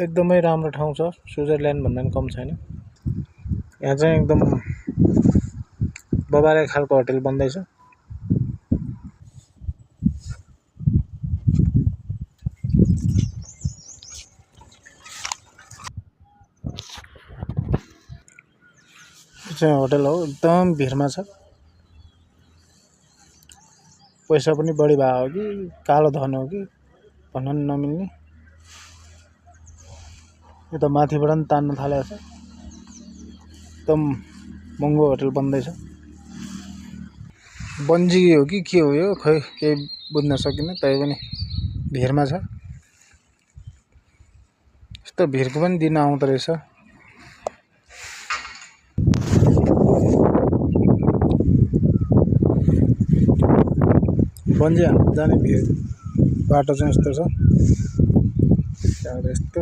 एकदमै राम्रो ठाउँ छ, स्विजरल्यान्ड भन्दा पनि कम छैन। यहाँ चाहिँ एकदम बबारे खालको होटल बन्दैछ। यो चाहिँ होटल हो, एकदम भिरमा छ। पैसा पनि बढी भएको हो कि कालो धन हो कि भन्न नि नमिल्ने। यो त माथिबाट पनि तान्न थालेको छ। एकदम महँगो होटल बन्दैछ। बन्जी हो कि के हो यो, खै केही बुझ्न सकिनँ। तै पनि भिरमा छ। यस्तो भिरको पनि दिन आउँदो रहेछ। बन्जी हाल्न जाने भिर बाटो चाहिँ यस्तो छ। त्यहाँबाट यस्तो